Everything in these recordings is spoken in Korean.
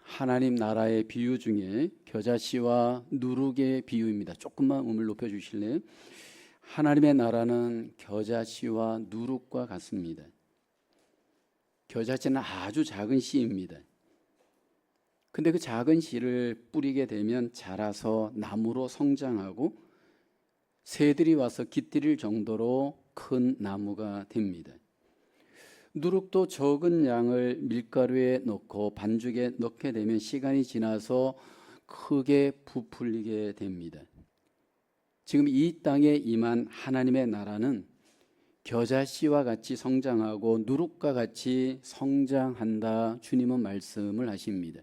하나님 나라의 비유 중에 겨자씨와 누룩의 비유입니다. 조금만 음을 높여주실래요? 하나님의 나라는 겨자씨와 누룩과 같습니다. 겨자씨는 아주 작은 씨입니다. 근데 그 작은 씨를 뿌리게 되면 자라서 나무로 성장하고 새들이 와서 깃들일 정도로 큰 나무가 됩니다. 누룩도 적은 양을 밀가루에 넣고 반죽에 넣게 되면 시간이 지나서 크게 부풀리게 됩니다. 지금 이 땅에 임한 하나님의 나라는 겨자씨와 같이 성장하고 누룩과 같이 성장한다. 주님은 말씀을 하십니다.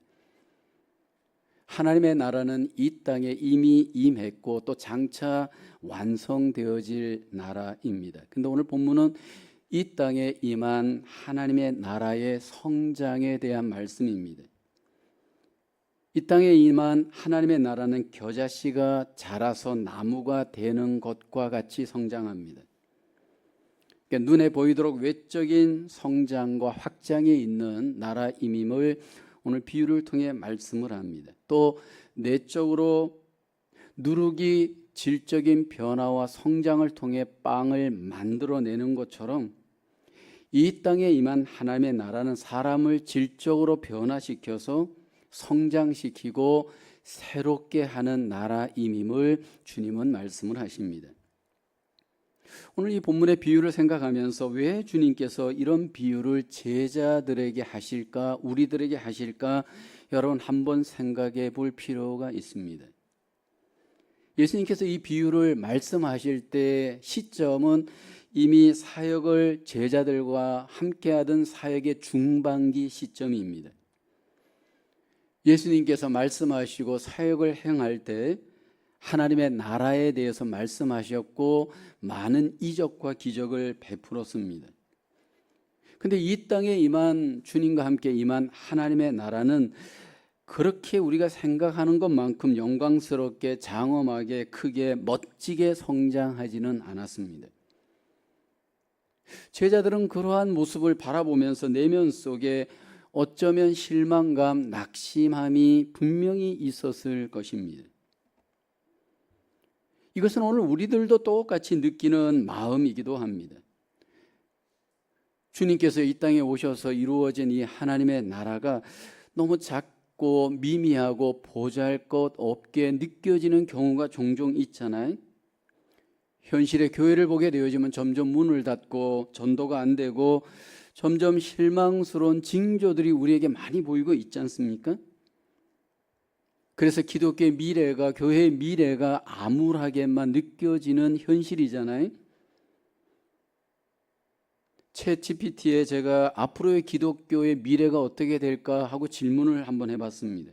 하나님의 나라는 이 땅에 이미 임했고 또 장차 완성되어질 나라입니다. 근데 오늘 본문은 이 땅에 임한 하나님의 나라의 성장에 대한 말씀입니다. 이 땅에 임한 하나님의 나라는 겨자씨가 자라서 나무가 되는 것과 같이 성장합니다. 그러니까 눈에 보이도록 외적인 성장과 확장이 있는 나라임임을 오늘 비유를 통해 말씀을 합니다. 또 내적으로 누룩이 질적인 변화와 성장을 통해 빵을 만들어내는 것처럼 이 땅에 임한 하나님의 나라는 사람을 질적으로 변화시켜서 성장시키고 새롭게 하는 나라임임을 주님은 말씀을 하십니다. 오늘 이 본문의 비유를 생각하면서 왜 주님께서 이런 비유를 제자들에게 하실까, 우리들에게 하실까, 여러분 한번 생각해 볼 필요가 있습니다. 예수님께서 이 비유를 말씀하실 때 시점은 이미 사역을 제자들과 함께하던 사역의 중반기 시점입니다. 예수님께서 말씀하시고 사역을 행할 때 하나님의 나라에 대해서 말씀하셨고 많은 이적과 기적을 베풀었습니다. 그런데 이 땅에 임한 주님과 함께 임한 하나님의 나라는 그렇게 우리가 생각하는 것만큼 영광스럽게 장엄하게 크게 멋지게 성장하지는 않았습니다. 제자들은 그러한 모습을 바라보면서 내면 속에 어쩌면 실망감, 낙심함이 분명히 있었을 것입니다. 이것은 오늘 우리들도 똑같이 느끼는 마음이기도 합니다. 주님께서 이 땅에 오셔서 이루어진 이 하나님의 나라가 너무 작고 미미하고 보잘것없게 느껴지는 경우가 종종 있잖아요. 현실의 교회를 보게 되어지면 점점 문을 닫고 전도가 안 되고 점점 실망스러운 징조들이 우리에게 많이 보이고 있지 않습니까? 그래서 기독교의 미래가, 교회의 미래가 암울하게만 느껴지는 현실이잖아요. 챗GPT에 제가 앞으로의 기독교의 미래가 어떻게 될까 하고 질문을 한번 해봤습니다.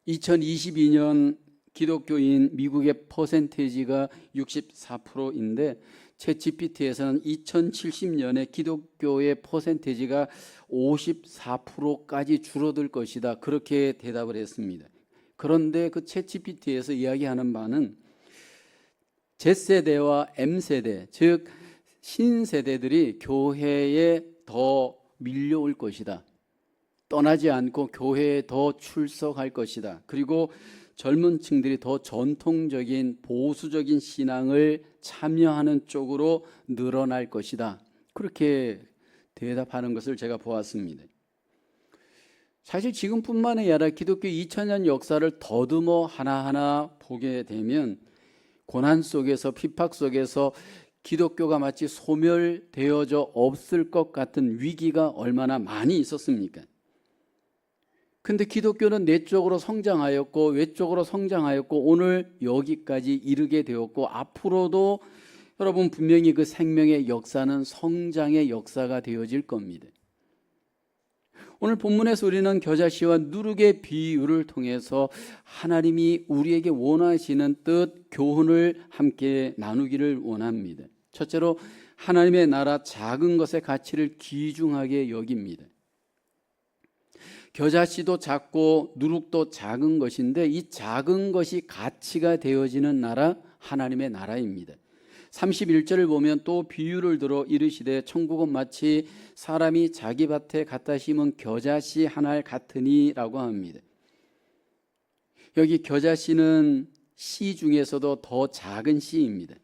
2022년 기독교인 미국의 퍼센테이지가 64%인데 챗GPT에서는 2070년에 기독교의 퍼센테이지가 54%까지 줄어들 것이다. 그렇게 대답을 했습니다. 그런데 그 챗GPT에서 이야기하는 바는 Z세대와 M세대, 즉 신세대들이 교회에 더 밀려올 것이다. 떠나지 않고 교회에 더 출석할 것이다. 그리고 젊은 층들이 더 전통적인 보수적인 신앙을 참여하는 쪽으로 늘어날 것이다. 그렇게 대답하는 것을 제가 보았습니다. 사실 지금뿐만이 아니라 기독교 2000년 역사를 더듬어 하나하나 보게 되면 고난 속에서 핍박 속에서 기독교가 마치 소멸되어져 없을 것 같은 위기가 얼마나 많이 있었습니까? 근데 기독교는 내적으로 성장하였고 외적으로 성장하였고 오늘 여기까지 이르게 되었고 앞으로도 여러분 분명히 그 생명의 역사는 성장의 역사가 되어질 겁니다. 오늘 본문에서 우리는 겨자씨와 누룩의 비유를 통해서 하나님이 우리에게 원하시는 뜻, 교훈을 함께 나누기를 원합니다. 첫째로 하나님의 나라 작은 것의 가치를 귀중하게 여깁니다. 겨자씨도 작고 누룩도 작은 것인데 이 작은 것이 가치가 되어지는 나라, 하나님의 나라입니다. 31절을 보면 또 비유를 들어 이르시되 천국은 마치 사람이 자기 밭에 갖다 심은 겨자씨 한 알 같으니라고 합니다. 여기 겨자씨는 씨 중에서도 더 작은 씨입니다.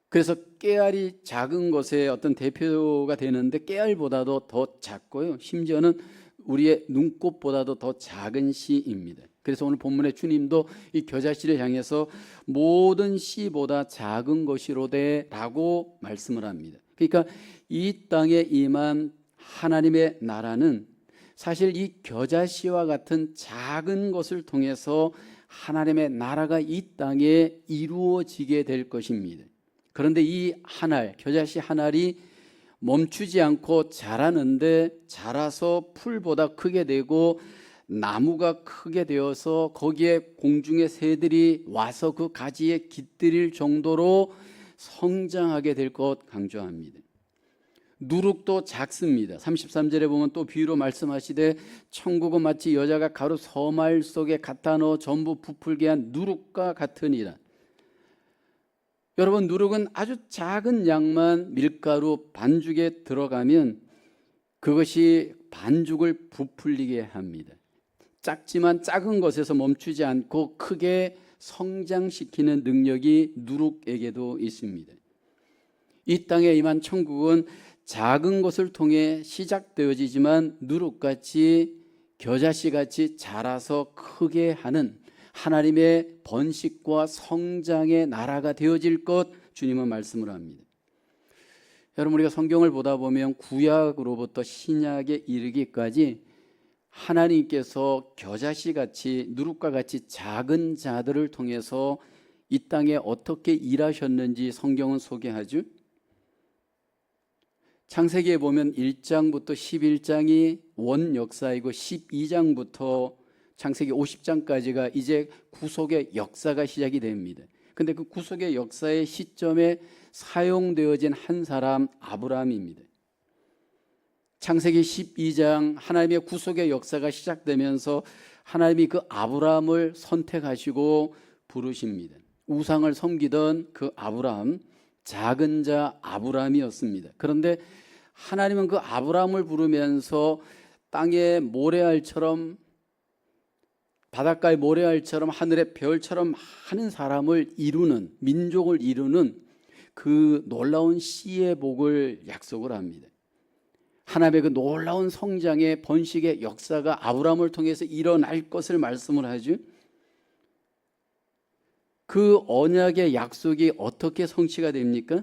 그래서 깨알이 작은 것의 어떤 대표가 되는데 깨알보다도 더 작고요. 심지어는 우리의 눈곱보다도 더 작은 씨입니다. 그래서 오늘 본문의 주님도 이 겨자씨를 향해서 모든 씨보다 작은 것이로되 라고 말씀을 합니다. 그러니까 이 땅에 임한 하나님의 나라는 사실 이 겨자씨와 같은 작은 것을 통해서 하나님의 나라가 이 땅에 이루어지게 될 것입니다. 그런데 이 한 알, 겨자씨 한 알이 멈추지 않고 자라는데 자라서 풀보다 크게 되고 나무가 크게 되어서 거기에 공중의 새들이 와서 그 가지에 깃들일 정도로 성장하게 될 것 강조합니다. 누룩도 작습니다. 33절에 보면 또 비유로 말씀하시되 천국은 마치 여자가 가루 서말 속에 갖다 넣어 전부 부풀게 한 누룩과 같으니라. 여러분, 누룩은 아주 작은 양만 밀가루 반죽에 들어가면 그것이 반죽을 부풀리게 합니다. 작지만 작은 것에서 멈추지 않고 크게 성장시키는 능력이 누룩에게도 있습니다. 이 땅에 임한 천국은 작은 것을 통해 시작되어지지만 누룩같이 겨자씨같이 자라서 크게 하는 하나님의 번식과 성장의 나라가 되어질 것 주님은 말씀을 합니다. 여러분, 우리가 성경을 보다 보면 구약으로부터 신약에 이르기까지 하나님께서 겨자씨같이 누룩과 같이 작은 자들을 통해서 이 땅에 어떻게 일하셨는지 성경은 소개하죠. 창세기에 보면 1장부터 11장이 원 역사이고 12장부터 창세기 50장까지가 이제 구속의 역사가 시작이 됩니다. 근데 그 구속의 역사의 시점에 사용되어진 한 사람 아브라함입니다. 창세기 12장 하나님의 구속의 역사가 시작되면서 하나님이 그 아브라함을 선택하시고 부르십니다. 우상을 섬기던 그 아브라함, 작은 자 아브라함이었습니다. 그런데 하나님은 그 아브라함을 부르면서 땅의 모래알처럼 바닷가의 모래알처럼 하늘의 별처럼 많은 사람을 이루는, 민족을 이루는 그 놀라운 씨의 복을 약속을 합니다. 하나님의 그 놀라운 성장의 번식의 역사가 아브라함을 통해서 일어날 것을 말씀을 하죠. 그 언약의 약속이 어떻게 성취가 됩니까?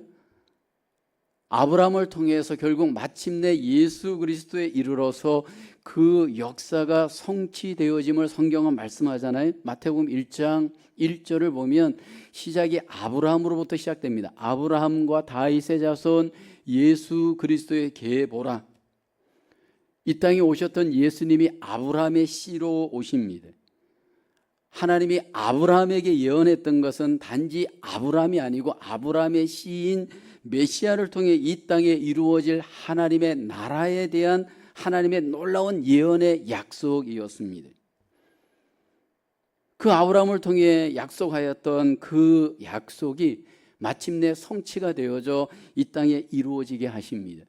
아브라함을 통해서 결국 마침내 예수 그리스도에 이르러서 그 역사가 성취되어짐을 성경은 말씀하잖아요. 마태복음 1장 1절을 보면 시작이 아브라함으로부터 시작됩니다. 아브라함과 다윗의 자손 예수 그리스도의 계보라. 이 땅에 오셨던 예수님이 아브라함의 씨로 오십니다. 하나님이 아브라함에게 예언했던 것은 단지 아브라함이 아니고 아브라함의 씨인 메시아를 통해 이 땅에 이루어질 하나님의 나라에 대한 하나님의 놀라운 예언의 약속이었습니다. 그 아브라함을 통해 약속하였던 그 약속이 마침내 성취가 되어져 이 땅에 이루어지게 하십니다.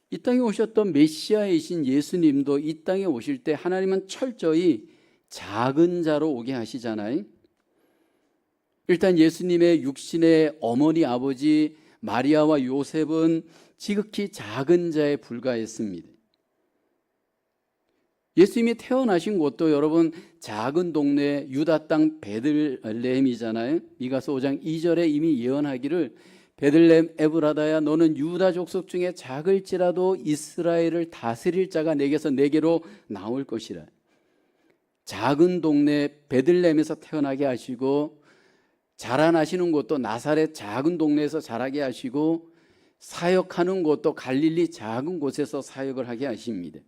이 땅에 오셨던 메시아이신 예수님도 이 땅에 오실 때 하나님은 철저히 작은 자로 오게 하시잖아요. 일단 예수님의 육신의 어머니 아버지 마리아와 요셉은 지극히 작은 자에 불과했습니다. 예수님이 태어나신 곳도 여러분 작은 동네 유다 땅 베들레헴이잖아요. 미가서 5장 2절에 이미 예언하기를 베들레헴 에브라다야 너는 유다 족속 중에 작을지라도 이스라엘을 다스릴 자가 내게서 내게로 나올 것이라. 작은 동네 베들레헴에서 태어나게 하시고 자라나시는 곳도 나사렛 작은 동네에서 자라게 하시고 사역하는 곳도 갈릴리 작은 곳에서 사역을 하게 하십니다.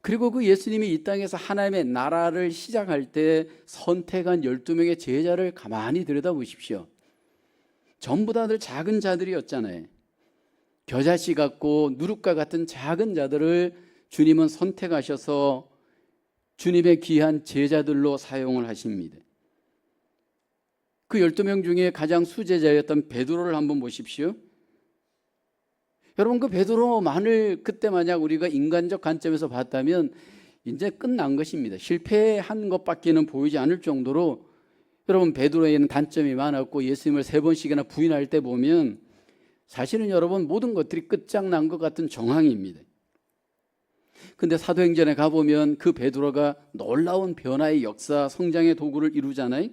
그리고 그 예수님이 이 땅에서 하나님의 나라를 시작할 때 선택한 12명의 제자를 가만히 들여다보십시오. 전부 다들 작은 자들이었잖아요. 겨자씨 같고 누룩과 같은 작은 자들을 주님은 선택하셔서 주님의 귀한 제자들로 사용을 하십니다. 그 12명 중에 가장 수제자였던 베드로를 한번 보십시오. 여러분, 그 베드로만을 그때 만약 우리가 인간적 관점에서 봤다면 이제 끝난 것입니다. 실패한 것밖에는 보이지 않을 정도로 여러분, 베드로에는 단점이 많았고 예수님을 3번씩이나 부인할 때 보면 사실은 여러분 모든 것들이 끝장난 것 같은 정황입니다. 근데 사도행전에 가보면 그 베드로가 놀라운 변화의 역사, 성장의 도구를 이루잖아요.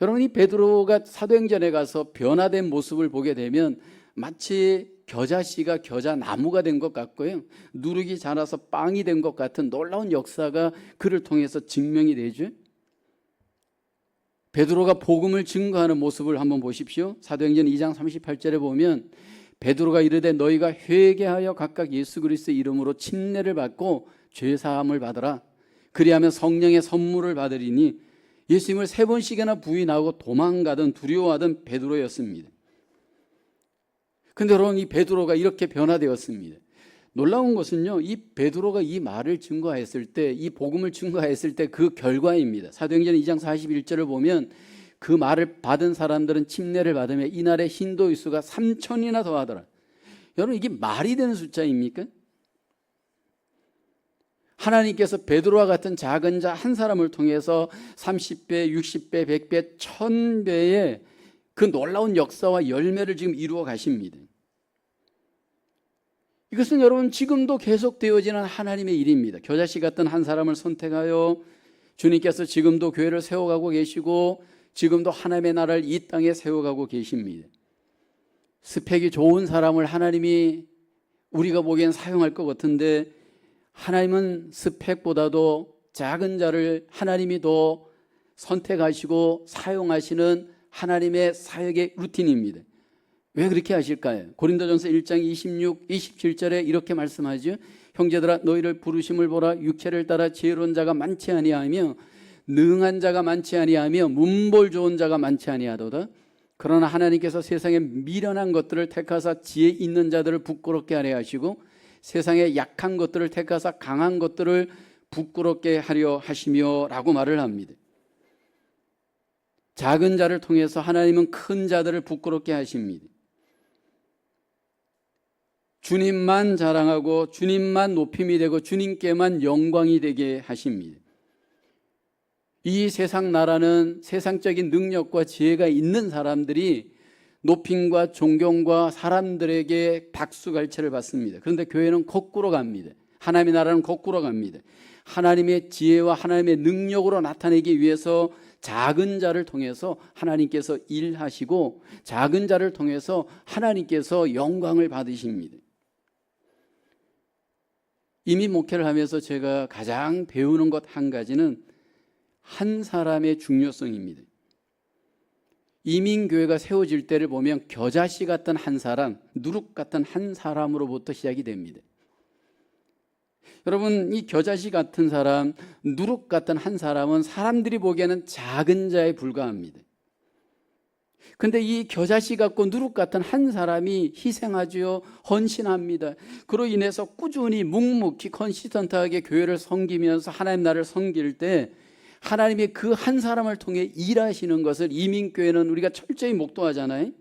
여러분, 이 베드로가 사도행전에 가서 변화된 모습을 보게 되면 마치 겨자씨가 겨자나무가 된 것 같고요, 누룩이 자라서 빵이 된 것 같은 놀라운 역사가 그를 통해서 증명이 되죠. 베드로가 복음을 증거하는 모습을 한번 보십시오. 사도행전 2장 38절에 보면 베드로가 이르되 너희가 회개하여 각각 예수 그리스도의 이름으로 침례를 받고 죄 사함을 받으라. 그리하면 성령의 선물을 받으리니, 예수님을 3번씩이나 부인하고 도망가던 두려워하던 베드로였습니다. 그런데 여러분, 이 베드로가 이렇게 변화되었습니다. 놀라운 것은요, 이 베드로가 이 말을 증거했을 때, 이 복음을 증거했을 때 그 결과입니다. 사도행전 2장 41절을 보면 그 말을 받은 사람들은 침례를 받으며 이날의 신도의 수가 3,000이나 더하더라. 여러분, 이게 말이 되는 숫자입니까? 하나님께서 베드로와 같은 작은 자 한 사람을 통해서 30배, 60배, 100배, 1000배의 그 놀라운 역사와 열매를 지금 이루어 가십니다. 이것은 여러분 지금도 계속되어지는 하나님의 일입니다. 겨자씨 같은 한 사람을 선택하여 주님께서 지금도 교회를 세워가고 계시고 지금도 하나님의 나라를 이 땅에 세워가고 계십니다. 스펙이 좋은 사람을 하나님이 우리가 보기엔 사용할 것 같은데, 하나님은 스펙보다도 작은 자를 하나님이 더 선택하시고 사용하시는 하나님의 사역의 루틴입니다. 왜 그렇게 하실까요? 고린도전서 1장 26, 27절에 이렇게 말씀하죠. 형제들아, 너희를 부르심을 보라. 육체를 따라 지혜로운 자가 많지 아니하며 능한 자가 많지 아니하며 문볼 좋은 자가 많지 아니하도다. 그러나 하나님께서 세상에 미련한 것들을 택하사 지혜 있는 자들을 부끄럽게 하려 하시고 세상에 약한 것들을 택하사 강한 것들을 부끄럽게 하려 하시며 라고 말을 합니다. 작은 자를 통해서 하나님은 큰 자들을 부끄럽게 하십니다. 주님만 자랑하고 주님만 높임이 되고 주님께만 영광이 되게 하십니다. 이 세상 나라는 세상적인 능력과 지혜가 있는 사람들이 높임과 존경과 사람들에게 박수갈채를 받습니다. 그런데 교회는 거꾸로 갑니다. 하나님의 나라는 거꾸로 갑니다. 하나님의 지혜와 하나님의 능력으로 나타내기 위해서 작은 자를 통해서 하나님께서 일하시고 작은 자를 통해서 하나님께서 영광을 받으십니다. 이민 목회를 하면서 제가 가장 배우는 것 한 가지는 한 사람의 중요성입니다. 이민교회가 세워질 때를 보면 겨자씨 같은 한 사람, 누룩 같은 한 사람으로부터 시작이 됩니다. 여러분, 이 겨자씨 같은 사람, 누룩 같은 한 사람은 사람들이 보기에는 작은 자에 불과합니다. 근데 이 겨자씨 같고 누룩 같은 한 사람이 희생하지요, 헌신합니다. 그로 인해서 꾸준히 묵묵히 컨시스턴트하게 교회를 섬기면서 하나님 나라를 섬길 때 하나님의 그 한 사람을 통해 일하시는 것을 이민교회는 우리가 철저히 목도하잖아요.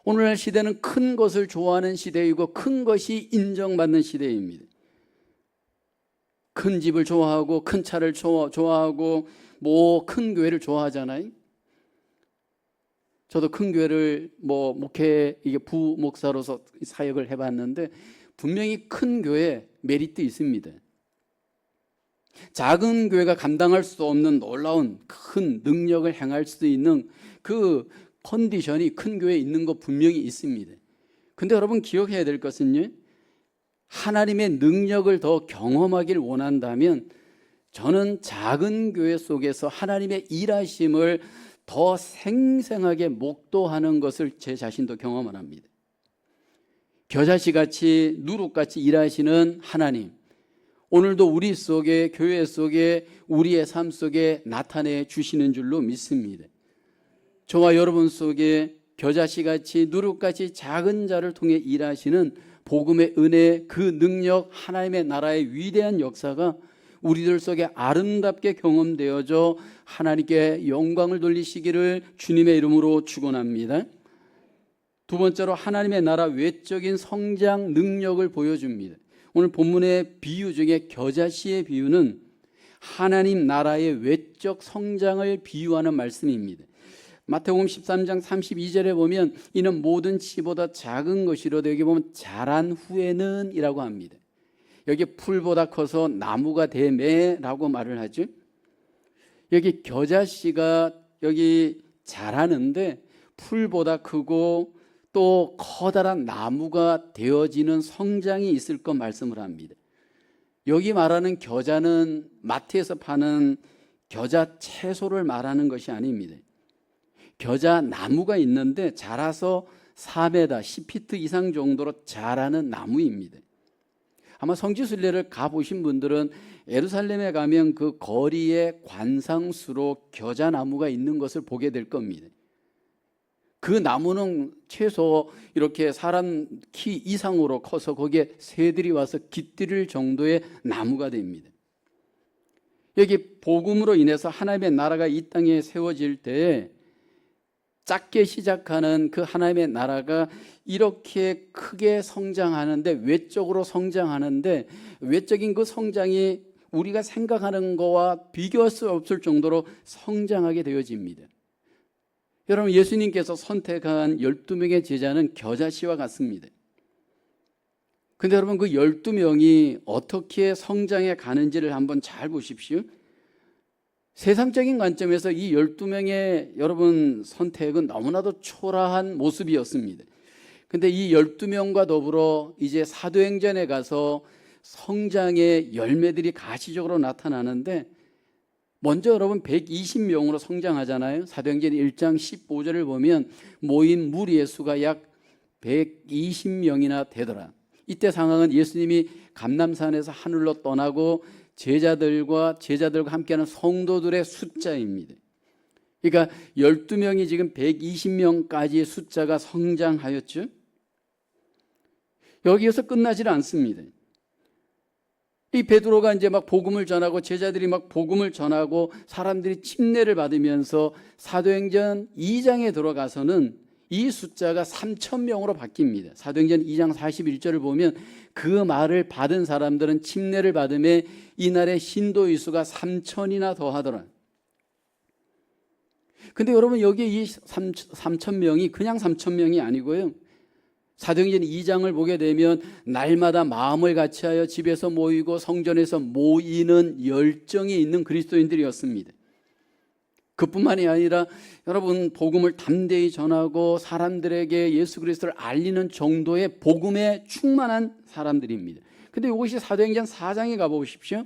오늘날 시대는 큰 것을 좋아하는 시대이고 큰 것이 인정받는 시대입니다. 큰 집을 좋아하고 큰 차를 좋아하고 뭐 큰 교회를 좋아하잖아요. 저도 큰 교회를 목회 이게 부목사로서 사역을 해봤는데 분명히 큰 교회 메리트 있습니다. 작은 교회가 감당할 수 없는 놀라운 큰 능력을 행할 수 있는 그 컨디션이 큰 교회에 있는 거 분명히 있습니다. 근데 여러분 기억해야 될 것은요, 하나님의 능력을 더 경험하길 원한다면 저는 작은 교회 속에서 하나님의 일하심을 더 생생하게 목도하는 것을 제 자신도 경험을 합니다. 겨자씨같이 누룩같이 일하시는 하나님, 오늘도 우리 속에, 교회 속에, 우리의 삶 속에 나타내 주시는 줄로 믿습니다. 저와 여러분 속에 겨자씨같이 누룩같이 작은 자를 통해 일하시는 복음의 은혜, 그 능력, 하나님의 나라의 위대한 역사가 우리들 속에 아름답게 경험되어져 하나님께 영광을 돌리시기를 주님의 이름으로 축원합니다. 두 번째로 하나님의 나라 외적인 성장 능력을 보여줍니다. 오늘 본문의 비유 중에 겨자씨의 비유는 하나님 나라의 외적 성장을 비유하는 말씀입니다. 마태복음 13장 32절에 보면 이는 모든 씨보다 작은 것이로도 여기 보면 자란 후에는 이라고 합니다. 여기 풀보다 커서 나무가 되매라고 말을 하죠. 여기 겨자씨가 여기 자라는데 풀보다 크고 또 커다란 나무가 되어지는 성장이 있을 것 말씀을 합니다. 여기 말하는 겨자는 마트에서 파는 겨자 채소를 말하는 것이 아닙니다. 겨자 나무가 있는데 자라서 4m, 10피트 이상 정도로 자라는 나무입니다. 아마 성지순례를 가보신 분들은 예루살렘에 가면 그 거리에 관상수로 겨자 나무가 있는 것을 보게 될 겁니다. 그 나무는 최소 이렇게 사람 키 이상으로 커서 거기에 새들이 와서 깃들일 정도의 나무가 됩니다. 여기 복음으로 인해서 하나님의 나라가 이 땅에 세워질 때 작게 시작하는 그 하나님의 나라가 이렇게 크게 성장하는데, 외적으로 성장하는데, 외적인 그 성장이 우리가 생각하는 것과 비교할 수 없을 정도로 성장하게 되어집니다. 여러분, 예수님께서 선택한 12명의 제자는 겨자씨와 같습니다. 근데 여러분, 그 12명이 어떻게 성장해 가는지를 한번 잘 보십시오. 세상적인 관점에서 이 12명의 여러분 선택은 너무나도 초라한 모습이었습니다. 근데 이 12명과 더불어 이제 사도행전에 가서 성장의 열매들이 가시적으로 나타나는데, 먼저 여러분 120명으로 성장하잖아요. 사도행전 1장 15절을 보면 모인 무리의 수가 약 120명이나 되더라. 이때 상황은 예수님이 감람산에서 하늘로 떠나고 제자들과 함께하는 성도들의 숫자입니다. 그러니까 12명이 지금 120명까지의 숫자가 성장하였죠. 여기에서 끝나질 않습니다. 이 베드로가 이제 막 복음을 전하고 제자들이 막 복음을 전하고 사람들이 침례를 받으면서 사도행전 2장에 들어가서는 이 숫자가 3,000명으로 바뀝니다. 사도행전 2장 41절을 보면 그 말을 받은 사람들은 침례를 받음에 이날의 신도의 수가 3,000이나 더하더라. 근데 여러분, 여기 이 3,000명이 그냥 3,000명이 아니고요. 사도행전 2장을 보게 되면 날마다 마음을 같이하여 집에서 모이고 성전에서 모이는 열정이 있는 그리스도인들이었습니다. 그뿐만이 아니라 여러분, 복음을 담대히 전하고 사람들에게 예수 그리스도를 알리는 정도의 복음에 충만한 사람들입니다. 근데 이것이 사도행전 4장에 가보십시오.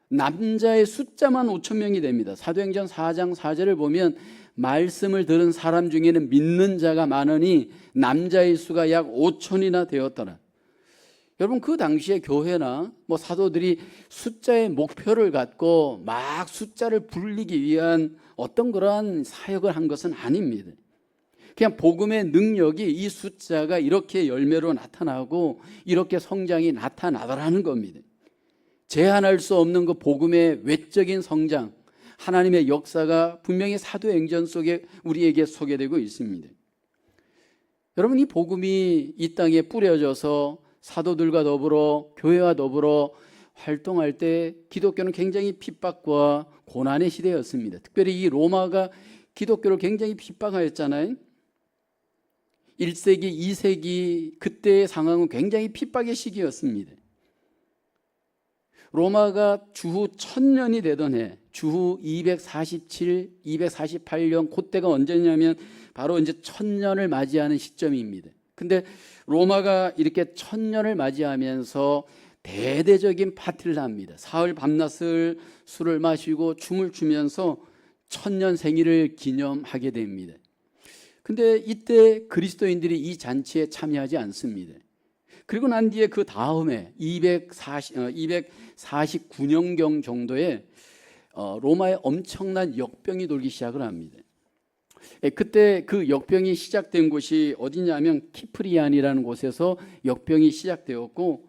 남자의 숫자만 5,000명이 됩니다. 사도행전 4장 4절을 보면 말씀을 들은 사람 중에는 믿는 자가 많으니 남자의 수가 약 5,000이나 되었더라. 여러분, 그 당시에 교회나 사도들이 숫자의 목표를 갖고 막 숫자를 불리기 위한 어떤 그러한 사역을 한 것은 아닙니다. 그냥 복음의 능력이 이 숫자가 이렇게 열매로 나타나고 이렇게 성장이 나타나더라는 겁니다. 제한할 수 없는 그 복음의 외적인 성장, 하나님의 역사가 분명히 사도행전 속에 우리에게 소개되고 있습니다. 여러분, 이 복음이 이 땅에 뿌려져서 사도들과 더불어 교회와 더불어 활동할 때 기독교는 굉장히 핍박과 고난의 시대였습니다. 특별히 이 로마가 기독교를 굉장히 핍박하였잖아요. 1세기, 2세기 그때의 상황은 굉장히 핍박의 시기였습니다. 로마가 주후 1000년이 되던 해, 주후 247, 248년, 그때가 언제냐면 바로 이제 1000년을 맞이하는 시점입니다. 근데 로마가 이렇게 1000년을 맞이하면서 대대적인 파티를 합니다. 사흘 밤낮을 술을 마시고 춤을 추면서 1000년 생일을 기념하게 됩니다. 근데 이때 그리스도인들이 이 잔치에 참여하지 않습니다. 그리고 난 뒤에 그 다음에 249년경 정도에 로마에 엄청난 역병이 돌기 시작을 합니다. 그때 그 역병이 시작된 곳이 어디냐면 키프리안이라는 곳에서 역병이 시작되었고,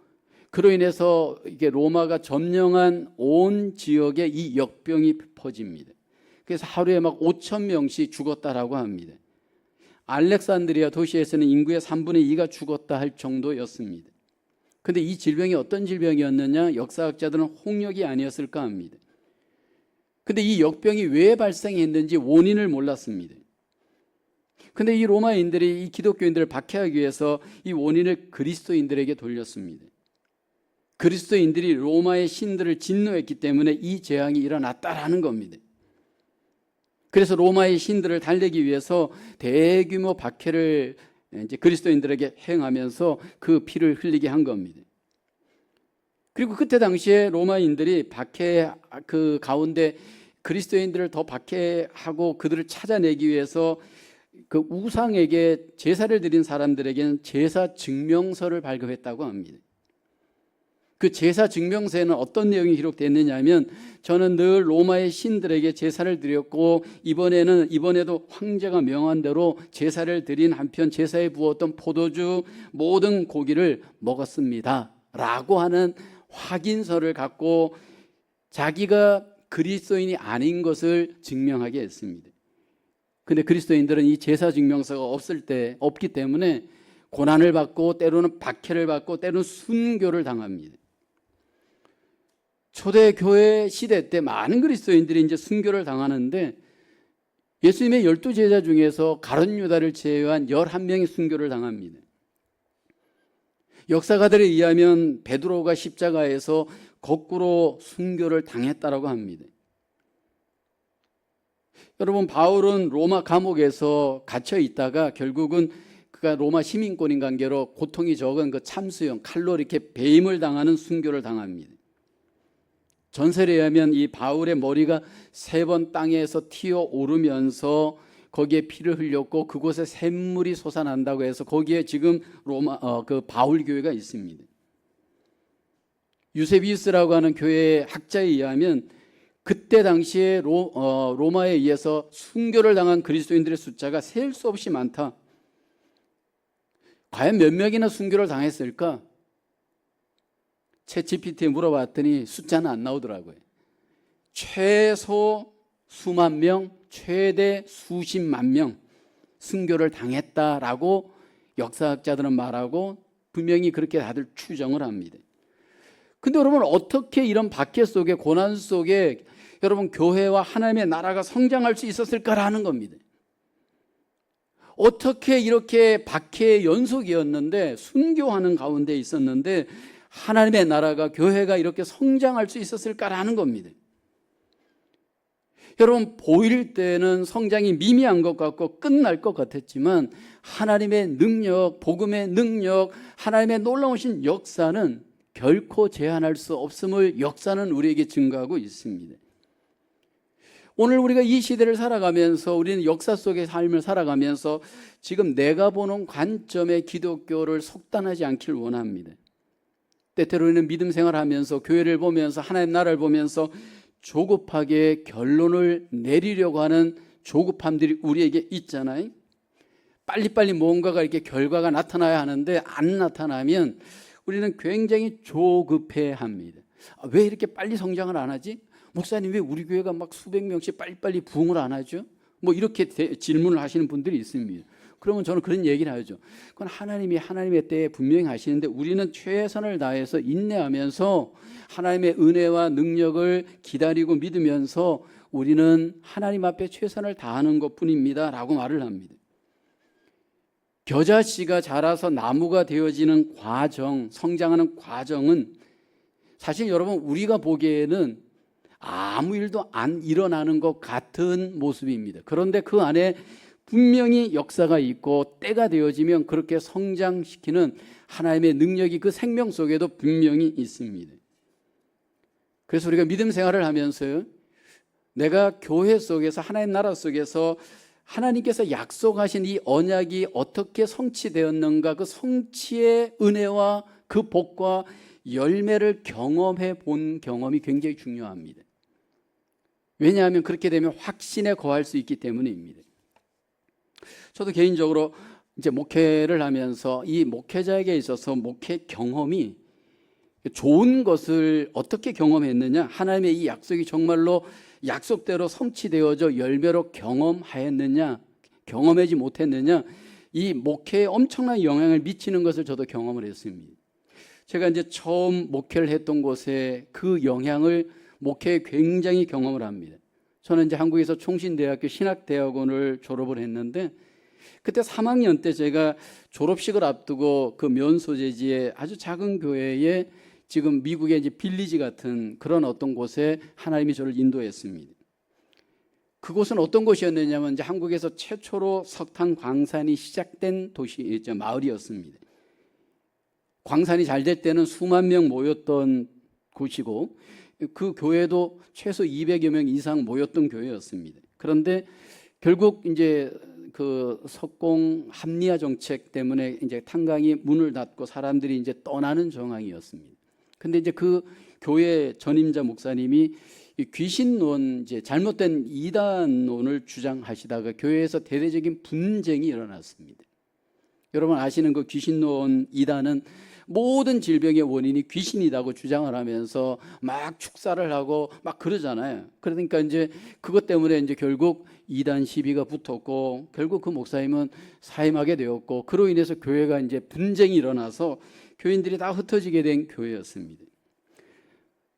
그로 인해서 이게 로마가 점령한 온 지역에 이 역병이 퍼집니다. 그래서 하루에 막 5천 명씩 죽었다라고 합니다. 알렉산드리아 도시에서는 인구의 3분의 2가 죽었다 할 정도였습니다. 그런데 이 질병이 어떤 질병이었느냐? 역사학자들은 홍역이 아니었을까 합니다. 그런데 이 역병이 왜 발생했는지 원인을 몰랐습니다. 그런데 이 로마인들이 이 기독교인들을 박해하기 위해서 이 원인을 그리스도인들에게 돌렸습니다. 그리스도인들이 로마의 신들을 진노했기 때문에 이 재앙이 일어났다라는 겁니다. 그래서 로마의 신들을 달래기 위해서 대규모 박해를 이제 그리스도인들에게 행하면서 그 피를 흘리게 한 겁니다. 그리고 그때 당시에 로마인들이 박해 그 가운데 그리스도인들을 더 박해하고 그들을 찾아내기 위해서 그 우상에게 제사를 드린 사람들에게는 제사 증명서를 발급했다고 합니다. 그 제사 증명서에는 어떤 내용이 기록됐느냐 하면 저는 늘 로마의 신들에게 제사를 드렸고 이번에도 황제가 명한 대로 제사를 드린 한편 제사에 부었던 포도주 모든 고기를 먹었습니다 라고 하는 확인서를 갖고 자기가 그리스도인이 아닌 것을 증명하게 했습니다. 근데 그리스도인들은 이 제사 증명서가 없기 때문에 고난을 받고 때로는 박해를 받고 때로는 순교를 당합니다. 초대교회 시대 때 많은 그리스도인들이 이제 순교를 당하는데 예수님의 12제자 중에서 가룟 유다를 제외한 11명이 순교를 당합니다. 역사가들에 의하면 베드로가 십자가에서 거꾸로 순교를 당했다라고 합니다. 여러분, 바울은 로마 감옥에서 갇혀 있다가 결국은 그가 로마 시민권인 관계로 고통이 적은 그 참수형 칼로 이렇게 배임을 당하는 순교를 당합니다. 전설에 의하면 이 바울의 머리가 3번 땅에서 튀어 오르면서 거기에 피를 흘렸고 그곳에 샘물이 솟아난다고 해서 거기에 지금 그 바울 교회가 있습니다. 유세비우스라고 하는 교회의 학자에 의하면 그때 당시에 로마에 의해서 순교를 당한 그리스도인들의 숫자가 셀 수 없이 많다. 과연 몇 명이나 순교를 당했을까? 챗GPT에 물어봤더니 숫자는 안 나오더라고요. 최소 수만 명, 최대 수십만 명 순교를 당했다라고 역사학자들은 말하고 분명히 그렇게 다들 추정을 합니다. 근데 여러분, 어떻게 이런 박해 속에, 고난 속에 여러분 교회와 하나님의 나라가 성장할 수 있었을까라는 겁니다. 어떻게 이렇게 박해의 연속이었는데 순교하는 가운데 있었는데 하나님의 나라가, 교회가 이렇게 성장할 수 있었을까라는 겁니다. 여러분, 보일 때는 성장이 미미한 것 같고 끝날 것 같았지만 하나님의 능력, 복음의 능력, 하나님의 놀라우신 역사는 결코 제한할 수 없음을 역사는 우리에게 증거하고 있습니다. 오늘 우리가 이 시대를 살아가면서, 우리는 역사 속의 삶을 살아가면서 지금 내가 보는 관점의 기독교를 속단하지 않길 원합니다. 때때로는 믿음 생활하면서, 교회를 보면서, 하나님 나라를 보면서 조급하게 결론을 내리려고 하는 조급함들이 우리에게 있잖아요. 빨리빨리 뭔가가 이렇게 결과가 나타나야 하는데 안 나타나면 우리는 굉장히 조급해합니다. 왜 이렇게 빨리 성장을 안 하지? 목사님, 왜 우리 교회가 막 수백 명씩 빨리빨리 부흥을 안 하죠? 뭐 이렇게 질문을 하시는 분들이 있습니다. 그러면 저는 그런 얘기를 하죠. 그건 하나님이 하나님의 때에 분명히 하시는데 우리는 최선을 다해서 인내하면서 하나님의 은혜와 능력을 기다리고 믿으면서 우리는 하나님 앞에 최선을 다하는 것뿐입니다 라고 말을 합니다. 겨자씨가 자라서 나무가 되어지는 과정, 성장하는 과정은 사실 여러분 우리가 보기에는 아무 일도 안 일어나는 것 같은 모습입니다. 그런데 그 안에 분명히 역사가 있고 때가 되어지면 그렇게 성장시키는 하나님의 능력이 그 생명 속에도 분명히 있습니다. 그래서 우리가 믿음 생활을 하면서요, 내가 교회 속에서, 하나님 나라 속에서 하나님께서 약속하신 이 언약이 어떻게 성취되었는가, 그 성취의 은혜와 그 복과 열매를 경험해 본 경험이 굉장히 중요합니다. 왜냐하면 그렇게 되면 확신에 거할 수 있기 때문입니다. 저도 개인적으로 이제 목회를 하면서 이 목회자에게 있어서 목회 경험이 좋은 것을 어떻게 경험했느냐? 하나님의 이 약속이 정말로 약속대로 성취되어져 열매로 경험하였느냐? 경험하지 못했느냐? 이 목회에 엄청난 영향을 미치는 것을 저도 경험을 했습니다. 제가 이제 처음 목회를 했던 곳에 그 영향을 목회에 굉장히 경험을 합니다. 저는 이제 한국에서 총신대학교 신학대학원을 졸업을 했는데 그때 3학년 때 제가 졸업식을 앞두고 그 면소재지의 아주 작은 교회에 지금 미국의 이제 빌리지 같은 그런 어떤 곳에 하나님이 저를 인도했습니다. 그곳은 어떤 곳이었느냐면 이제 한국에서 최초로 석탄 광산이 시작된 도시, 마을이었습니다. 광산이 잘 될 때는 수만 명 모였던 곳이고 그 교회도 최소 200여 명 이상 모였던 교회였습니다. 그런데 결국 이제 그 석공 합리화 정책 때문에 이제 탄광이 문을 닫고 사람들이 이제 떠나는 정황이었습니다. 근데 이제 그 교회 전임자 목사님이 귀신론, 이제 잘못된 이단론을 주장하시다가 교회에서 대대적인 분쟁이 일어났습니다. 여러분 아시는 그 귀신론 이단은 모든 질병의 원인이 귀신이라고 주장을 하면서 막 축사를 하고 막 그러잖아요. 그러니까 이제 그것 때문에 이제 결국 이단 시비가 붙었고 결국 그 목사님은 사임하게 되었고 그로 인해서 교회가 이제 분쟁이 일어나서 교인들이 다 흩어지게 된 교회였습니다.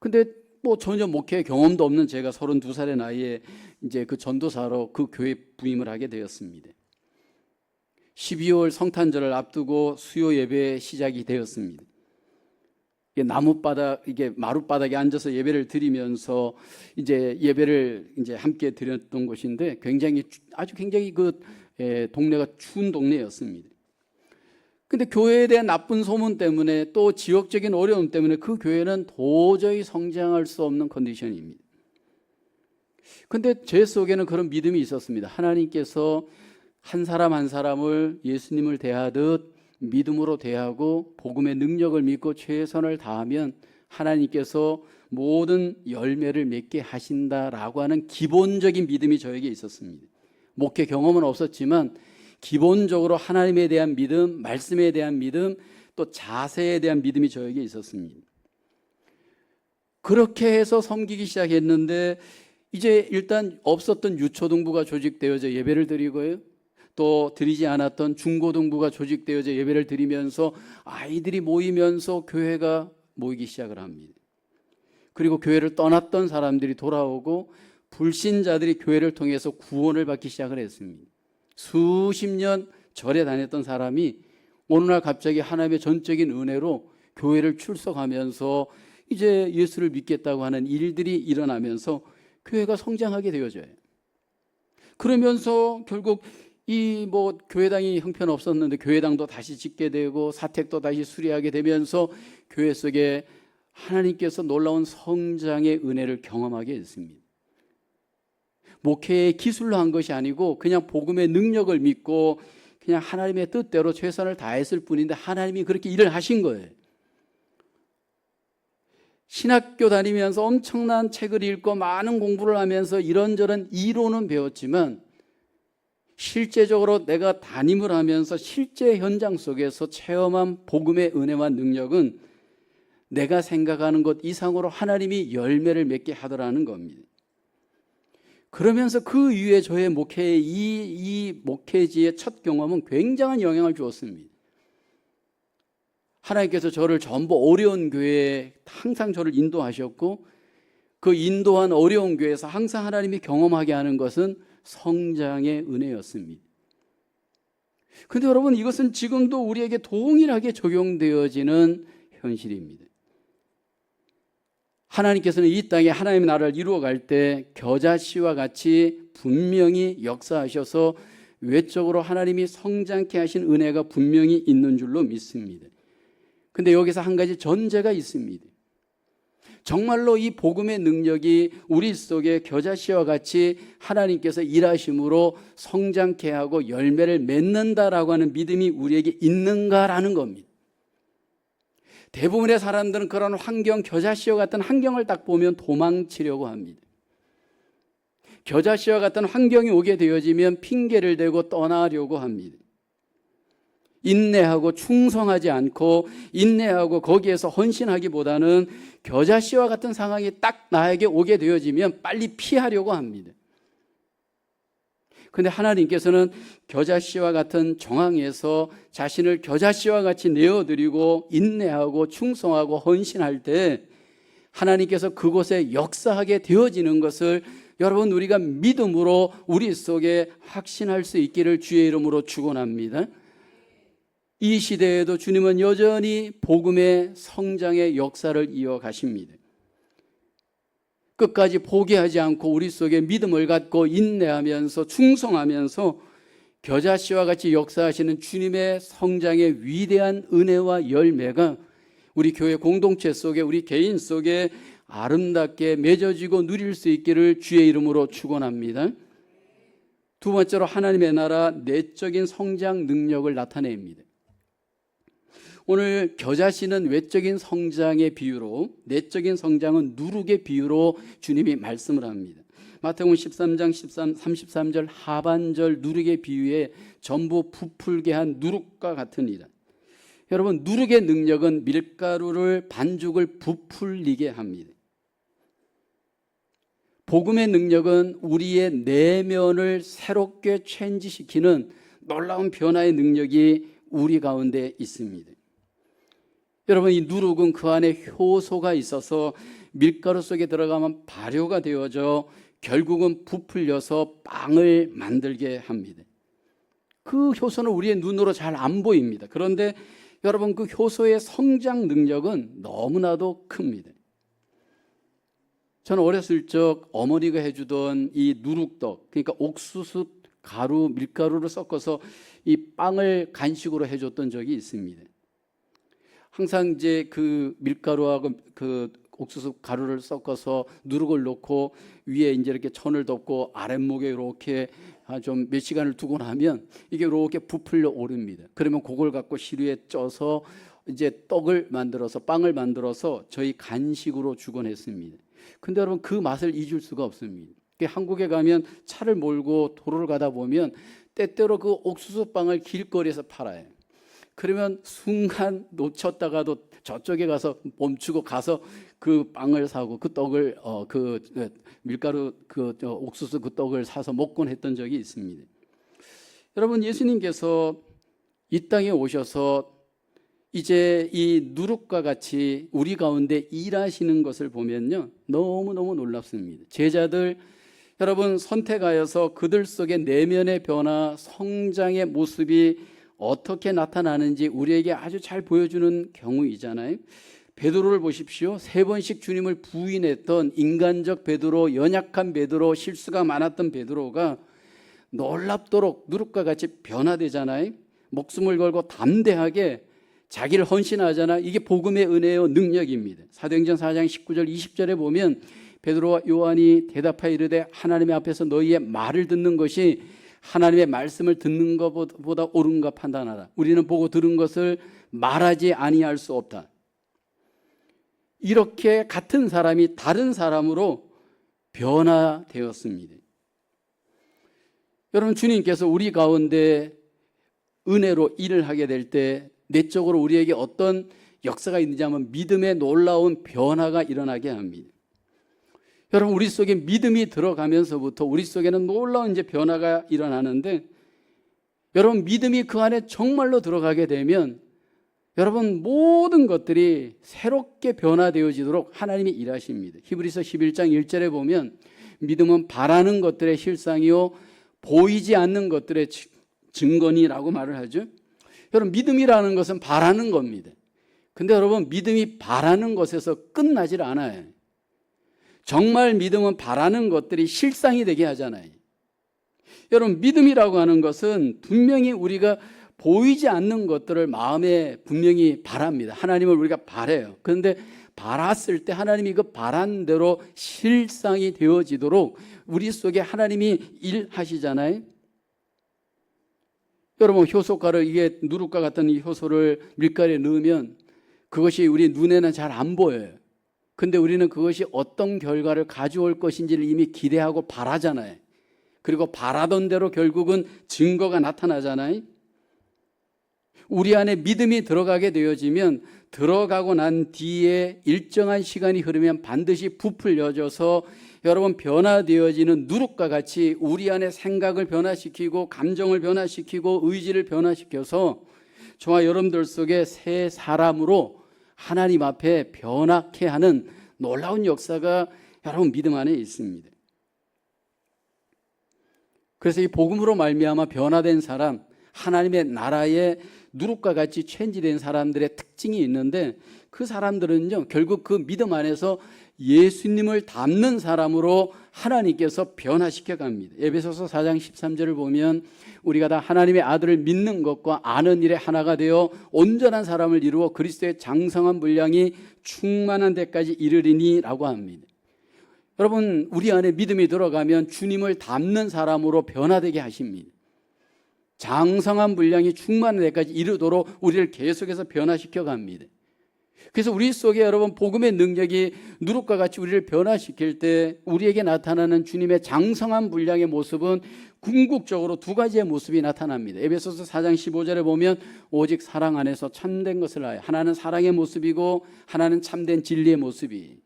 근데 뭐 전혀 목회 경험도 없는 제가 32살의 나이에 이제 그 전도사로 그 교회 부임을 하게 되었습니다. 12월 성탄절을 앞두고 수요 예배 시작이 되었습니다. 나무바닥, 이게 마룻바닥에 앉아서 예배를 드리면서 이제 예배를 이제 함께 드렸던 곳인데 굉장히 그 동네가 추운 동네였습니다. 근데 교회에 대한 나쁜 소문 때문에 또 지역적인 어려움 때문에 그 교회는 도저히 성장할 수 없는 컨디션입니다. 근데 제 속에는 그런 믿음이 있었습니다. 하나님께서 한 사람 한 사람을 예수님을 대하듯 믿음으로 대하고 복음의 능력을 믿고 최선을 다하면 하나님께서 모든 열매를 맺게 하신다라고 하는 기본적인 믿음이 저에게 있었습니다. 목회 경험은 없었지만 기본적으로 하나님에 대한 믿음, 말씀에 대한 믿음, 또 자세에 대한 믿음이 저에게 있었습니다. 그렇게 해서 섬기기 시작했는데 이제 일단 없었던 유초등부가 조직되어져 예배를 드리고요. 또 드리지 않았던 중고등부가 조직되어져 예배를 드리면서 아이들이 모이면서 교회가 모이기 시작을 합니다. 그리고 교회를 떠났던 사람들이 돌아오고 불신자들이 교회를 통해서 구원을 받기 시작을 했습니다. 수십 년 절에 다녔던 사람이 어느 날 갑자기 하나님의 전적인 은혜로 교회를 출석하면서 이제 예수를 믿겠다고 하는 일들이 일어나면서 교회가 성장하게 되어져요. 그러면서 결국 이 뭐 교회당이 형편없었는데 교회당도 다시 짓게 되고 사택도 다시 수리하게 되면서 교회 속에 하나님께서 놀라운 성장의 은혜를 경험하게 했습니다. 목회의 기술로 한 것이 아니고 그냥 복음의 능력을 믿고 그냥 하나님의 뜻대로 최선을 다했을 뿐인데 하나님이 그렇게 일을 하신 거예요. 신학교 다니면서 엄청난 책을 읽고 많은 공부를 하면서 이런저런 이론은 배웠지만 실제적으로 내가 담임을 하면서 실제 현장 속에서 체험한 복음의 은혜와 능력은 내가 생각하는 것 이상으로 하나님이 열매를 맺게 하더라는 겁니다. 그러면서 그 이후에 저의 목회의 이 목회지의 첫 경험은 굉장한 영향을 주었습니다. 하나님께서 저를 전부 어려운 교회에 항상 저를 인도하셨고 그 인도한 어려운 교회에서 항상 하나님이 경험하게 하는 것은 성장의 은혜였습니다. 그런데 여러분 이것은 지금도 우리에게 동일하게 적용되어지는 현실입니다. 하나님께서는 이 땅에 하나님의 나라를 이루어갈 때 겨자씨와 같이 분명히 역사하셔서 외적으로 하나님이 성장케 하신 은혜가 분명히 있는 줄로 믿습니다. 그런데 여기서 한 가지 전제가 있습니다. 정말로 이 복음의 능력이 우리 속에 겨자씨와 같이 하나님께서 일하심으로 성장케 하고 열매를 맺는다라고 하는 믿음이 우리에게 있는가라는 겁니다. 대부분의 사람들은 그런 환경, 겨자씨와 같은 환경을 딱 보면 도망치려고 합니다. 겨자씨와 같은 환경이 오게 되어지면 핑계를 대고 떠나려고 합니다. 인내하고 충성하지 않고 인내하고 거기에서 헌신하기보다는 겨자씨와 같은 상황이 딱 나에게 오게 되어지면 빨리 피하려고 합니다. 그런데 하나님께서는 겨자씨와 같은 정황에서 자신을 겨자씨와 같이 내어드리고 인내하고 충성하고 헌신할 때 하나님께서 그곳에 역사하게 되어지는 것을 여러분 우리가 믿음으로 우리 속에 확신할 수 있기를 주의 이름으로 축원합니다. 이 시대에도 주님은 여전히 복음의 성장의 역사를 이어가십니다. 끝까지 포기하지 않고 우리 속에 믿음을 갖고 인내하면서 충성하면서 겨자씨와 같이 역사하시는 주님의 성장의 위대한 은혜와 열매가 우리 교회 공동체 속에 우리 개인 속에 아름답게 맺어지고 누릴 수 있기를 주의 이름으로 축원합니다. 두 번째로 하나님의 나라 내적인 성장 능력을 나타냅니다. 오늘 겨자씨는 외적인 성장의 비유로, 내적인 성장은 누룩의 비유로 주님이 말씀을 합니다. 마태복음 13장 33절 하반절 누룩의 비유에 전부 부풀게 한 누룩과 같으니라. 여러분, 누룩의 능력은 밀가루를 반죽을 부풀리게 합니다. 복음의 능력은 우리의 내면을 새롭게 체인지시키는 놀라운 변화의 능력이 우리 가운데 있습니다. 여러분, 이 누룩은 그 안에 효소가 있어서 밀가루 속에 들어가면 발효가 되어져 결국은 부풀려서 빵을 만들게 합니다. 그 효소는 우리의 눈으로 잘 안 보입니다. 그런데 여러분, 그 효소의 성장 능력은 너무나도 큽니다. 저는 어렸을 적 어머니가 해주던 이 누룩떡, 그러니까 옥수수 가루, 밀가루를 섞어서 이 빵을 간식으로 해줬던 적이 있습니다. 항상 이제 그 밀가루하고 그 옥수수 가루를 섞어서 누룩을 넣고 위에 이제 이렇게 천을 덮고 아랫목에 이렇게 좀 몇 시간을 두고 나면 이게 이렇게 부풀려 오릅니다. 그러면 그걸 갖고 시루에 쪄서 이제 떡을 만들어서 빵을 만들어서 저희 간식으로 주곤 했습니다. 근데 여러분, 그 맛을 잊을 수가 없습니다. 한국에 가면 차를 몰고 도로를 가다 보면 때때로 그 옥수수 빵을 길거리에서 팔아요. 그러면 순간 놓쳤다가도 저쪽에 가서 멈추고 가서 그 빵을 사고 그 떡을 그 밀가루 그 옥수수 그 떡을 사서 먹곤 했던 적이 있습니다. 여러분, 예수님께서 이 땅에 오셔서 이제 이 누룩과 같이 우리 가운데 일하시는 것을 보면요, 너무너무 놀랍습니다. 제자들 여러분 선택하여서 그들 속의 내면의 변화, 성장의 모습이 어떻게 나타나는지 우리에게 아주 잘 보여주는 경우이잖아요. 베드로를 보십시오. 3번씩 주님을 부인했던 인간적 베드로, 연약한 베드로, 실수가 많았던 베드로가 놀랍도록 누룩과 같이 변화되잖아요. 목숨을 걸고 담대하게 자기를 헌신하잖아. 이게 복음의 은혜요 능력입니다. 사도행전 4장 19절 20절에 보면 베드로와 요한이 대답하여 이르되 하나님의 앞에서 너희의 말을 듣는 것이 하나님의 말씀을 듣는 것보다 옳은가 판단하라. 우리는 보고 들은 것을 말하지 아니할 수 없다. 이렇게 같은 사람이 다른 사람으로 변화되었습니다. 여러분, 주님께서 우리 가운데 은혜로 일을 하게 될 때 내적으로 우리에게 어떤 역사가 있는지 하면 믿음의 놀라운 변화가 일어나게 합니다. 여러분, 우리 속에 믿음이 들어가면서부터 우리 속에는 놀라운 이제 변화가 일어나는데, 여러분 믿음이 그 안에 정말로 들어가게 되면 여러분 모든 것들이 새롭게 변화되어지도록 하나님이 일하십니다. 히브리서 11장 1절에 보면 믿음은 바라는 것들의 실상이요 보이지 않는 것들의 증거니라고 말을 하죠. 여러분, 믿음이라는 것은 바라는 겁니다. 근데 여러분, 믿음이 바라는 것에서 끝나질 않아요. 정말 믿음은 바라는 것들이 실상이 되게 하잖아요. 여러분, 믿음이라고 하는 것은 분명히 우리가 보이지 않는 것들을 마음에 분명히 바랍니다. 하나님을 우리가 바라요. 그런데 바랐을 때 하나님이 그 바란 대로 실상이 되어지도록 우리 속에 하나님이 일하시잖아요. 여러분, 효소가루, 이게 누룩과 같은 이 효소를 밀가루에 넣으면 그것이 우리 눈에는 잘 안 보여요. 근데 우리는 그것이 어떤 결과를 가져올 것인지를 이미 기대하고 바라잖아요. 그리고 바라던 대로 결국은 증거가 나타나잖아요. 우리 안에 믿음이 들어가게 되어지면 들어가고 난 뒤에 일정한 시간이 흐르면 반드시 부풀려져서 여러분 변화되어지는 누룩과 같이 우리 안에 생각을 변화시키고 감정을 변화시키고 의지를 변화시켜서 저와 여러분들 속에 새 사람으로 하나님 앞에 변하게 하는 놀라운 역사가 여러분 믿음 안에 있습니다. 그래서 이 복음으로 말미암아 변화된 사람, 하나님의 나라에 누룩과 같이 체인지된 사람들의 특징이 있는데 그 사람들은요 결국 그 믿음 안에서 예수님을 닮는 사람으로 하나님께서 변화시켜 갑니다. 에베소서 4장 13절을 보면 우리가 다 하나님의 아들을 믿는 것과 아는 일에 하나가 되어 온전한 사람을 이루어 그리스도의 장성한 분량이 충만한 데까지 이르리니 라고 합니다. 여러분 우리 안에 믿음이 들어가면 주님을 닮는 사람으로 변화되게 하십니다. 장성한 분량이 충만한 데까지 이르도록 우리를 계속해서 변화시켜 갑니다. 그래서 우리 속에 여러분 복음의 능력이 누룩과 같이 우리를 변화시킬 때 우리에게 나타나는 주님의 장성한 분량의 모습은 궁극적으로 두 가지의 모습이 나타납니다. 에베소서 4장 15절에 보면 오직 사랑 안에서 참된 것을 하여, 하나는 사랑의 모습이고 하나는 참된 진리의 모습이.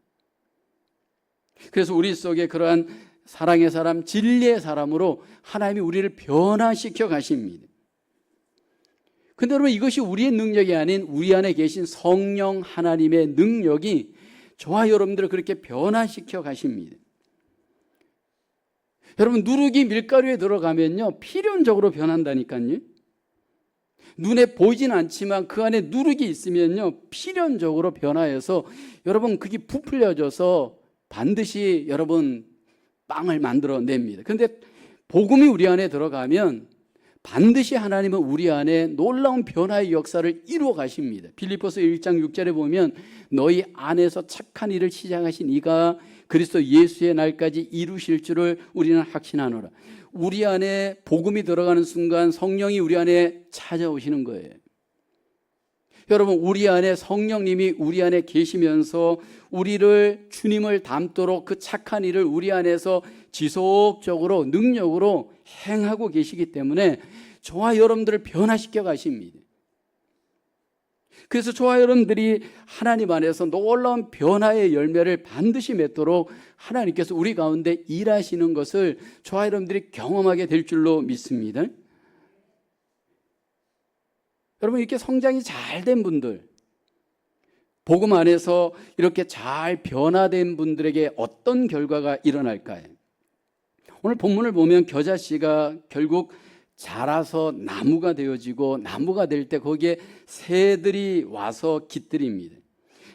그래서 우리 속에 그러한 사랑의 사람, 진리의 사람으로 하나님이 우리를 변화시켜 가십니다. 근데 여러분 이것이 우리의 능력이 아닌 우리 안에 계신 성령 하나님의 능력이 저와 여러분들을 그렇게 변화시켜 가십니다. 여러분 누룩이 밀가루에 들어가면요 필연적으로 변한다니까요. 눈에 보이진 않지만 그 안에 누룩이 있으면요 필연적으로 변화해서 여러분 그게 부풀려져서 반드시 여러분 빵을 만들어냅니다. 그런데 복음이 우리 안에 들어가면 반드시 하나님은 우리 안에 놀라운 변화의 역사를 이루어 가십니다. 빌립보서 1장 6절에 보면 너희 안에서 착한 일을 시작하신 이가 그리스도 예수의 날까지 이루실 줄을 우리는 확신하노라. 우리 안에 복음이 들어가는 순간 성령이 우리 안에 찾아오시는 거예요. 여러분 우리 안에 성령님이 우리 안에 계시면서 우리를 주님을 닮도록 그 착한 일을 우리 안에서 지속적으로 능력으로 행하고 계시기 때문에 저와 여러분들을 변화시켜 가십니다. 그래서 저와 여러분들이 하나님 안에서 놀라운 변화의 열매를 반드시 맺도록 하나님께서 우리 가운데 일하시는 것을 저와 여러분들이 경험하게 될 줄로 믿습니다. 여러분 이렇게 성장이 잘 된 분들, 복음 안에서 이렇게 잘 변화된 분들에게 어떤 결과가 일어날까요? 오늘 본문을 보면 겨자씨가 결국 자라서 나무가 되어지고 나무가 될 때 거기에 새들이 와서 깃들입니다.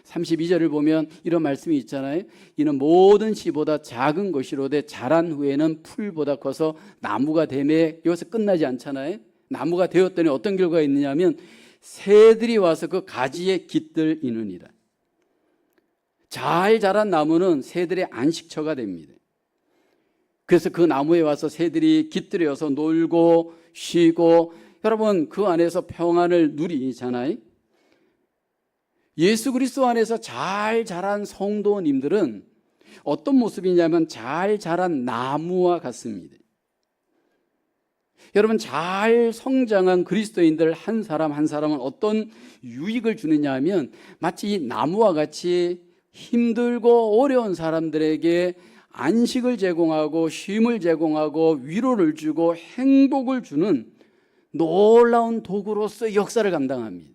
32절을 보면 이런 말씀이 있잖아요. 이는 모든 씨보다 작은 것이로되 자란 후에는 풀보다 커서 나무가 되매, 여기서 끝나지 않잖아요. 나무가 되었더니 어떤 결과가 있느냐면 새들이 와서 그 가지에 깃들이느니라. 잘 자란 나무는 새들의 안식처가 됩니다. 그래서 그 나무에 와서 새들이 깃들여서 놀고 쉬고 여러분 그 안에서 평안을 누리잖아요. 예수 그리스도 안에서 잘 자란 성도님들은 어떤 모습이냐면 잘 자란 나무와 같습니다. 여러분 잘 성장한 그리스도인들 한 사람 한 사람은 어떤 유익을 주느냐 하면 마치 이 나무와 같이 힘들고 어려운 사람들에게 안식을 제공하고 쉼을 제공하고 위로를 주고 행복을 주는 놀라운 도구로서 역사를 감당합니다.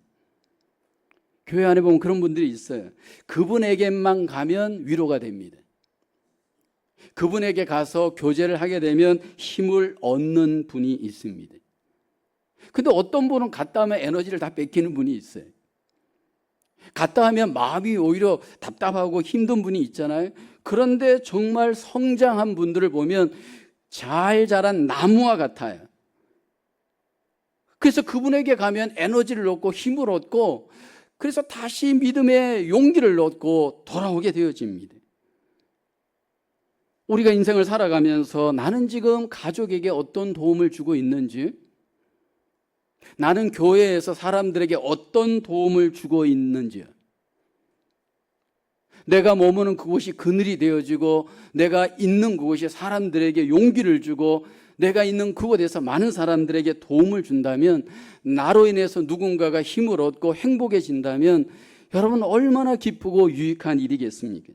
교회 안에 보면 그런 분들이 있어요. 그분에게만 가면 위로가 됩니다. 그분에게 가서 교제를 하게 되면 힘을 얻는 분이 있습니다. 근데 어떤 분은 갔다 하면 에너지를 다 뺏기는 분이 있어요. 갔다 하면 마음이 오히려 답답하고 힘든 분이 있잖아요. 그런데 정말 성장한 분들을 보면 잘 자란 나무와 같아요. 그래서 그분에게 가면 에너지를 얻고 힘을 얻고 그래서 다시 믿음의 용기를 얻고 돌아오게 되어집니다. 우리가 인생을 살아가면서 나는 지금 가족에게 어떤 도움을 주고 있는지, 나는 교회에서 사람들에게 어떤 도움을 주고 있는지, 내가 머무는 그곳이 그늘이 되어지고 내가 있는 그곳이 사람들에게 용기를 주고 내가 있는 그곳에서 많은 사람들에게 도움을 준다면, 나로 인해서 누군가가 힘을 얻고 행복해진다면 여러분 얼마나 기쁘고 유익한 일이겠습니까?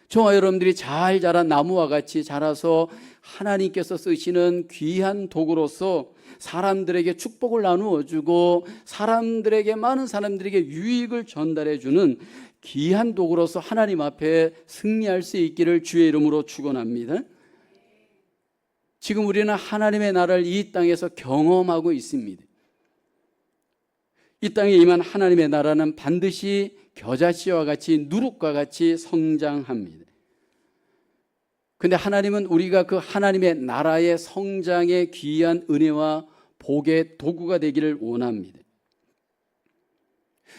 저와 여러분들이 잘 자란 나무와 같이 자라서 하나님께서 쓰시는 귀한 도구로서 사람들에게 축복을 나누어주고 사람들에게, 많은 사람들에게 유익을 전달해주는 귀한 도구로서 하나님 앞에 승리할 수 있기를 주의 이름으로 축원합니다. 지금 우리는 하나님의 나라를 이 땅에서 경험하고 있습니다. 이 땅에 임한 하나님의 나라는 반드시 겨자씨와 같이 누룩과 같이 성장합니다. 근데 하나님은 우리가 그 하나님의 나라의 성장의 귀한 은혜와 복의 도구가 되기를 원합니다.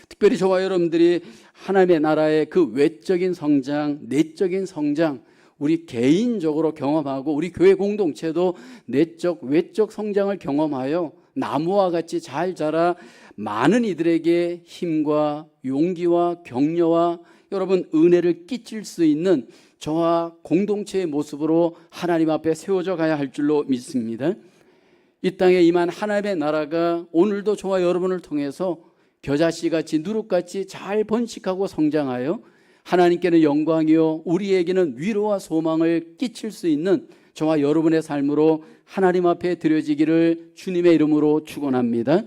특별히 저와 여러분들이 하나님의 나라의 그 외적인 성장, 내적인 성장, 우리 개인적으로 경험하고 우리 교회 공동체도 내적, 외적 성장을 경험하여 나무와 같이 잘 자라 많은 이들에게 힘과 용기와 격려와 여러분 은혜를 끼칠 수 있는 저와 공동체의 모습으로 하나님 앞에 세워져 가야 할 줄로 믿습니다. 이 땅에 임한 하나님의 나라가 오늘도 저와 여러분을 통해서 겨자씨같이 누룩같이 잘 번식하고 성장하여 하나님께는 영광이요 우리에게는 위로와 소망을 끼칠 수 있는 저와 여러분의 삶으로 하나님 앞에 드려지기를 주님의 이름으로 축원합니다.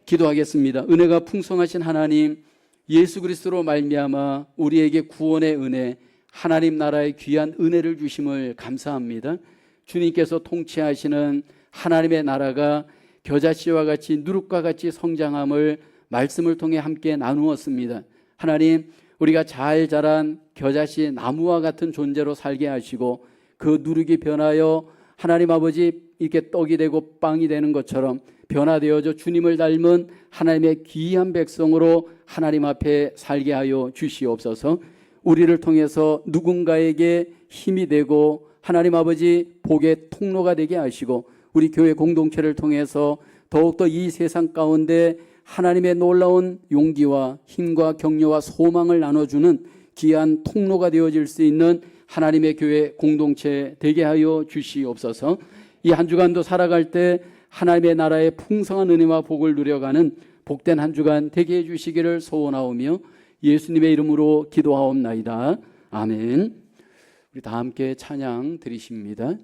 기도하겠습니다. 은혜가 풍성하신 하나님, 예수 그리스도로 말미암아 우리에게 구원의 은혜, 하나님 나라의 귀한 은혜를 주심을 감사합니다. 주님께서 통치하시는 하나님의 나라가 겨자씨와 같이 누룩과 같이 성장함을 말씀을 통해 함께 나누었습니다. 하나님, 우리가 잘 자란 겨자씨 나무와 같은 존재로 살게 하시고 그 누룩이 변하여 하나님 아버지 이렇게 떡이 되고 빵이 되는 것처럼 변화되어져 주님을 닮은 하나님의 귀한 백성으로 하나님 앞에 살게 하여 주시옵소서. 우리를 통해서 누군가에게 힘이 되고 하나님 아버지 복의 통로가 되게 하시고 우리 교회 공동체를 통해서 더욱더 이 세상 가운데 하나님의 놀라운 용기와 힘과 격려와 소망을 나눠주는 귀한 통로가 되어질 수 있는 하나님의 교회 공동체 되게 하여 주시옵소서. 이 한 주간도 살아갈 때 하나님의 나라의 풍성한 은혜와 복을 누려가는 복된 한 주간 되게 해주시기를 소원하오며 예수님의 이름으로 기도하옵나이다. 아멘. 우리 다 함께 찬양 드리십니다.